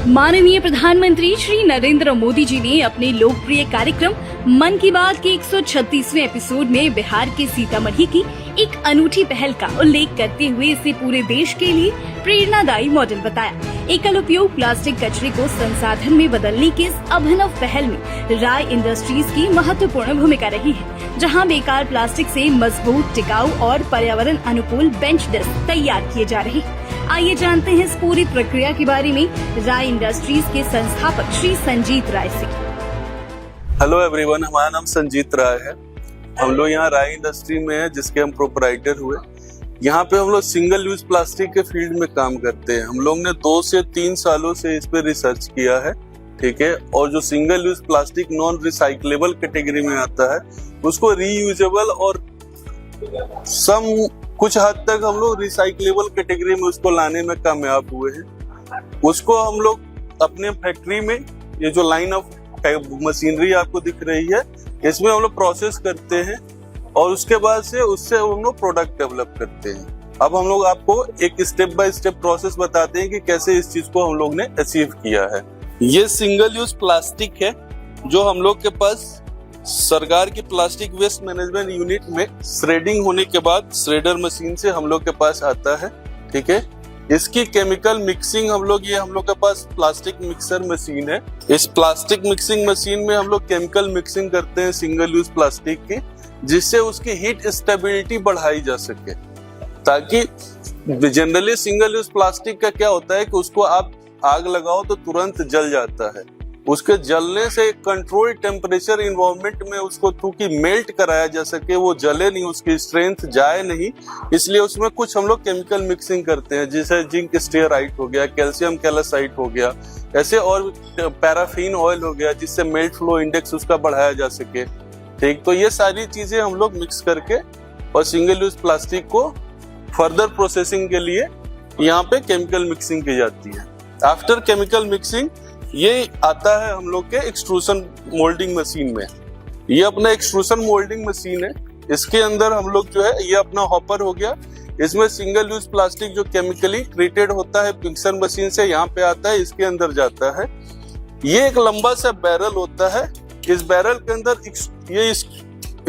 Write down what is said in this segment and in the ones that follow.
माननीय प्रधानमंत्री श्री नरेंद्र मोदी जी ने अपने लोकप्रिय कार्यक्रम मन की बात के 136वें एपिसोड में बिहार के सीतामढ़ी की एक अनूठी पहल का उल्लेख करते हुए इसे पूरे देश के लिए प्रेरणादायी मॉडल बताया। एकल उपयोग प्लास्टिक कचरे को संसाधन में बदलने की इस अभिनव पहल में राय इंडस्ट्रीज की महत्वपूर्ण भूमिका रही है, जहां बेकार प्लास्टिक से मजबूत, टिकाऊ और पर्यावरण अनुकूल बेंच डेस्क तैयार किए जा रहे हैं। आइए जानते हैं इस पूरी प्रक्रिया के बारे में राय इंडस्ट्रीज के संस्थापक श्री संजीत राय से। हेलो एवरीवन, हमारा नाम संजीत राय है। हम लोग यहाँ राय इंडस्ट्री में है, जिसके हम प्रोपराइटर हुए। यहाँ पे हम लोग सिंगल यूज प्लास्टिक के फील्ड में काम करते हैं। हम लोग ने 2 से 3 सालों से इस पे रिसर्च किया है, ठीक है। और जो single use plastic non recyclable category में आता है, उसको रीयूजेबल और कुछ हद तक हम लोग रिसाइक्लेबल कैटेगरी में उसको लाने में कामयाब हुए हैं। उसको हम लोग अपने फैक्ट्री में, ये जो लाइन ऑफ मशीनरी आपको दिख रही है, इसमें हम लोग प्रोसेस करते हैं और उसके बाद से उससे हम लोग प्रोडक्ट डेवलप करते हैं। अब हम लोग आपको एक स्टेप बाय स्टेप प्रोसेस बताते हैं कि कैसे इस चीज को हम लोग ने अचीव किया है। ये सिंगल यूज प्लास्टिक है जो हम लोग के पास सरकार की प्लास्टिक वेस्ट मैनेजमेंट यूनिट में श्रेडिंग होने के बाद श्रेडर मशीन से हम लोग के पास आता है, ठीक है। इसकी केमिकल मिक्सिंग हम लोग के पास प्लास्टिक मिक्सर मशीन है। इस प्लास्टिक मिक्सिंग मशीन में हम लोग केमिकल मिक्सिंग करते हैं सिंगल यूज प्लास्टिक की, जिससे उसकी हीट स्टेबिलिटी बढ़ाई जा सके। ताकि जनरली सिंगल यूज प्लास्टिक का क्या होता है कि उसको आप आग लगाओ तो तुरंत जल जाता है। उसके जलने से कंट्रोल टेम्परेचर इन्वायरमेंट में उसको चूंकि मेल्ट कराया जा सके, वो जले नहीं, उसकी स्ट्रेंथ जाए नहीं, इसलिए उसमें कुछ हम लोग केमिकल मिक्सिंग करते हैं, जैसे जिंक स्टेराइट हो गया, कैल्शियम कैल्साइट हो गया, ऐसे और पैराफिन ऑयल हो गया, जिससे मेल्ट फ्लो इंडेक्स उसका बढ़ाया जा सके, ठीक। तो ये सारी चीजें हम लोग मिक्स करके और सिंगल यूज प्लास्टिक को फर्दर प्रोसेसिंग के लिए यहाँ पे केमिकल मिक्सिंग की जाती है। आफ्टर केमिकल मिक्सिंग ये आता है हम लोग के एक्सट्रूशन मोल्डिंग मशीन में। ये अपना एक्सट्रूशन मोल्डिंग मशीन है। इसके अंदर हम लोग जो है, ये अपना हॉपर हो गया, इसमें सिंगल यूज प्लास्टिक जो केमिकली ट्रीटेड होता है मिक्सर मशीन से यहाँ पे आता है, इसके अंदर जाता है। ये एक लंबा सा बैरल होता है। इस बैरल के अंदर ये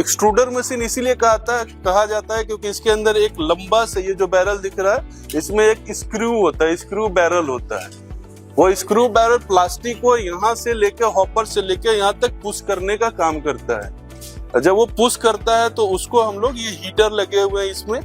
एक्सट्रूडर मशीन इसीलिए कहा जाता है क्योंकि इसके अंदर एक लंबा से, ये जो बैरल दिख रहा है, इसमें एक स्क्रू होता है, स्क्रू बैरल होता है। वो स्क्रू बैरल प्लास्टिक को यहाँ से लेके, हॉपर से लेके यहाँ तक पुश करने का काम करता है। जब वो पुश करता है तो उसको हम लोग, ये हीटर लगे हुए हैं इसमें,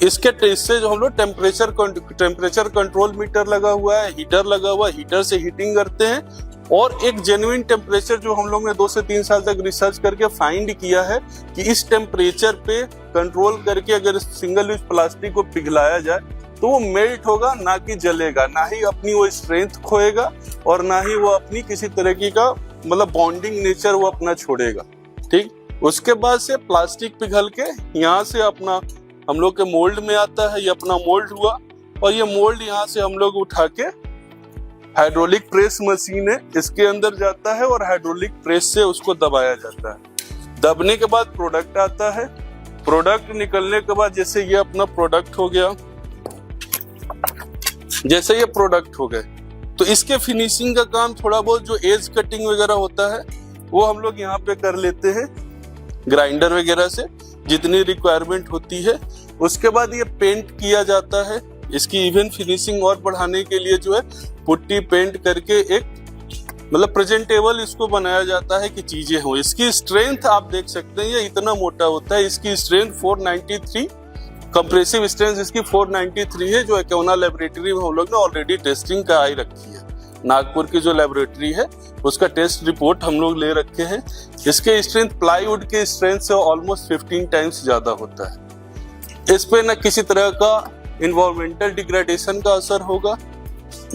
इससे जो हम लोग टेम्परेचर कंट्रोल मीटर लगा हुआ है, हीटर लगा हुआ है, हीटर से हीटिंग करते हैं और एक जेन्युइन टेम्परेचर जो हम लोग ने 2 से 3 साल तक रिसर्च करके फाइंड किया है कि इस टेम्परेचर पे कंट्रोल करके अगर सिंगल यूज प्लास्टिक को पिघलाया जाए तो वो मेल्ट होगा, ना कि जलेगा, ना ही अपनी वो स्ट्रेंथ खोएगा और ना ही वो अपनी किसी तरीके का मतलब बॉन्डिंग नेचर वो अपना छोड़ेगा, ठीक। उसके बाद से प्लास्टिक पिघल के यहाँ से अपना हम लोग के मोल्ड में आता है। ये अपना मोल्ड हुआ और ये मोल्ड यहाँ से हम लोग उठा के हाइड्रोलिक प्रेस मशीन है, इसके अंदर जाता है और हाइड्रोलिक प्रेस से उसको दबाया जाता है। दबने के बाद प्रोडक्ट आता है। प्रोडक्ट निकलने के बाद जैसे ये अपना प्रोडक्ट हो गया, जैसे ये प्रोडक्ट हो गए तो इसके फिनिशिंग का काम थोड़ा बहुत जो एज कटिंग वगैरह होता है वो हम लोग यहाँ पे कर लेते हैं ग्राइंडर वगैरह से, जितनी रिक्वायरमेंट होती है। उसके बाद ये पेंट किया जाता है। इसकी इवन फिनिशिंग और बढ़ाने के लिए जो है पुट्टी पेंट करके एक मतलब प्रेजेंटेबल इसको बनाया जाता है कि चीजें हो। इसकी स्ट्रेंथ आप देख सकते हैं, ये इतना मोटा होता है। इसकी स्ट्रेंथ 493, कंप्रेसिव स्ट्रेंथ इसकी 493 है, जो एक्योना लेबोरेटरी में हम लोग ने ऑलरेडी टेस्टिंग कराई रखी है। नागपुर की जो लेबोरेटरी है उसका टेस्ट रिपोर्ट हम लोग ले रखे हैं। इसके स्ट्रेंथ प्लाईवुड के स्ट्रेंथ से ऑलमोस्ट 15 टाइम्स ज्यादा होता है। इस पे न किसी तरह का इन्वायरमेंटल डिग्रेडेशन का असर होगा,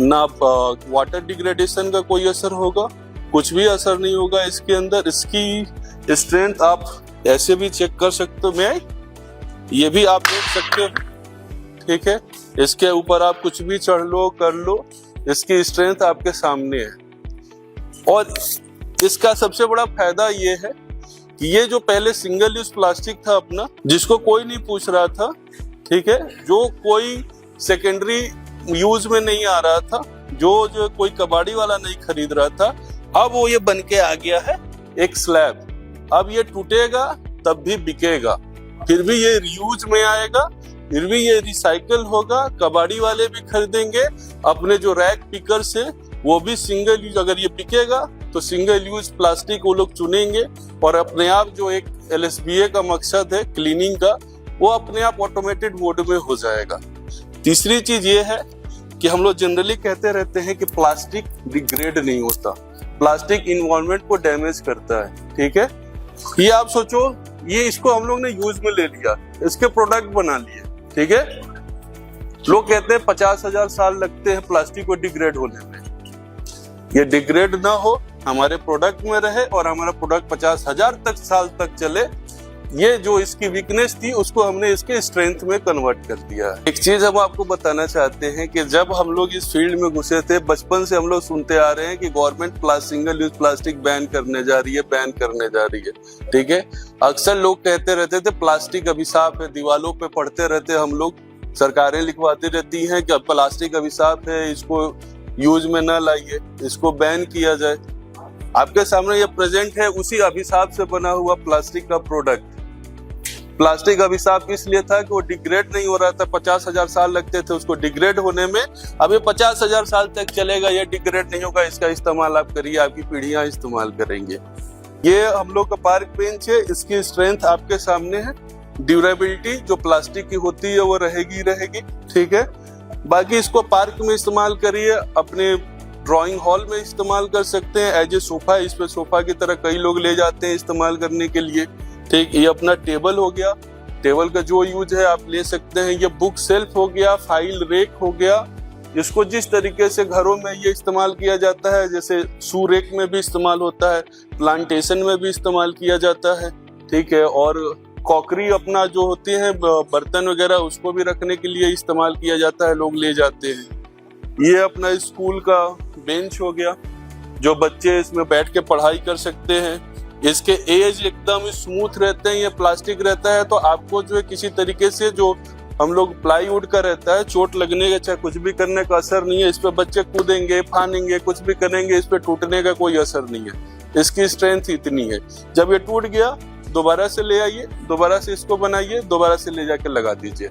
ना वाटर डिग्रेडेशन का कोई असर होगा, कुछ भी असर नहीं होगा इसके अंदर। इसकी स्ट्रेंथ आप ऐसे भी चेक कर सकते हो, मैं ये भी आप देख सकते हो, ठीक है। इसके ऊपर आप कुछ भी चढ़ लो कर लो, इसकी स्ट्रेंथ आपके सामने है। और इसका सबसे बड़ा फायदा ये है कि ये जो पहले सिंगल यूज प्लास्टिक था अपना, जिसको कोई नहीं पूछ रहा था, ठीक है, जो कोई सेकेंडरी यूज में नहीं आ रहा था, जो कोई कबाड़ी वाला नहीं खरीद रहा था, अब वो ये बन के आ गया है एक स्लैब। अब ये टूटेगा तब भी बिकेगा, फिर भी ये रीयूज में आएगा, फिर भी ये रिसाइकल होगा, कबाड़ी वाले भी खरीदेंगे, अपने जो रैक पिकर्स है वो भी सिंगल यूज, अगर ये बिकेगा तो सिंगल यूज प्लास्टिक वो लोग चुनेंगे और अपने आप जो एक LSBA का मकसद है क्लीनिंग का, वो अपने आप ऑटोमेटेड मोड में हो जाएगा। तीसरी चीज ये है कि हम लोग जनरली कहते रहते हैं कि प्लास्टिक डिग्रेड नहीं होता, प्लास्टिक इन्वायरमेंट को डैमेज करता है, ठीक है। ये आप सोचो, ये इसको हम लोग ने यूज में ले लिया, इसके प्रोडक्ट बना लिए, ठीक है। लोग कहते हैं 50,000 साल लगते हैं प्लास्टिक को डिग्रेड होने में। ये डिग्रेड ना हो, हमारे प्रोडक्ट में रहे और हमारा प्रोडक्ट 50,000 साल तक चले, ये जो इसकी वीकनेस थी उसको हमने इसके स्ट्रेंथ में कन्वर्ट कर दिया। एक चीज हम आपको बताना चाहते हैं कि जब हम लोग इस फील्ड में घुसे थे, बचपन से हम लोग सुनते आ रहे हैं कि government single use plastic ban करने जा रही है, बैन करने जा रही है, ठीक है। अक्सर लोग कहते रहते थे प्लास्टिक अभिशाप है, दीवालों पे पढ़ते रहते हम लोग, सरकारें लिखवाती रहती हैं कि प्लास्टिक अभिशाप है, इसको यूज में न लाइए, इसको बैन किया जाए। आपके सामने ये प्रेजेंट है उसी अभिशाप से बना हुआ प्लास्टिक का प्रोडक्ट। प्लास्टिक अभिशाप इसलिए था कि वो डिग्रेड नहीं हो रहा था, 50,000 साल लगते थे उसको डिग्रेड होने में, अब ये 50,000 साल तक चलेगा, ये डिग्रेड नहीं होगा, इसका इस्तेमाल आप करिए, आपकी पीढ़ियां इस्तेमाल करेंगे। ये हम लोग का पार्क बेंच है, इसकी स्ट्रेंथ आपके सामने है, ड्यूरेबिलिटी जो प्लास्टिक की होती है वो रहेगी, ठीक है। बाकी इसको पार्क में इस्तेमाल करिए, अपने ड्राइंग हॉल में इस्तेमाल कर सकते हैं एज ए सोफा, इस पे सोफा की तरह कई लोग ले जाते हैं इस्तेमाल करने के लिए, ठीक। ये अपना टेबल हो गया, टेबल का जो यूज है आप ले सकते हैं। ये बुक सेल्फ हो गया, फाइल रेक हो गया, इसको जिस तरीके से घरों में ये इस्तेमाल किया जाता है, जैसे शू रेक में भी इस्तेमाल होता है, प्लांटेशन में भी इस्तेमाल किया जाता है, ठीक है। और कॉकरी अपना जो होती है बर्तन वगैरह, उसको भी रखने के लिए इस्तेमाल किया जाता है, लोग ले जाते हैं। ये अपना स्कूल का बेंच हो गया, जो बच्चे इसमें बैठ के पढ़ाई कर सकते हैं। इसके एज एकदम स्मूथ रहते हैं, ये प्लास्टिक रहता है तो आपको जो है किसी तरीके से जो हम लोग प्लाईवुड का रहता है, चोट लगने का चाहे कुछ भी करने का असर नहीं है। इस पे बच्चे कूदेंगे, फानेंगे, कुछ भी करेंगे, इस पे टूटने का कोई असर नहीं है। इसकी स्ट्रेंथ इतनी है, जब ये टूट गया दोबारा से ले आइए, दोबारा से इसको बनाइए, दोबारा से ले जाके लगा दीजिए।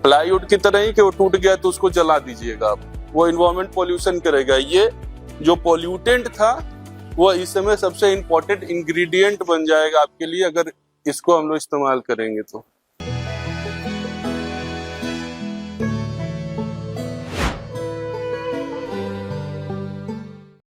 प्लाईवुड की तरह ही कि वो टूट गया तो उसको जला दीजिएगा आप, वो एनवायरमेंट पॉल्यूशन करेगा। ये जो पॉल्यूटेंट था वो इस समय सबसे इम्पोर्टेंट इंग्रेडिएंट बन जाएगा आपके लिए, अगर इसको हम लोग इस्तेमाल करेंगे तो।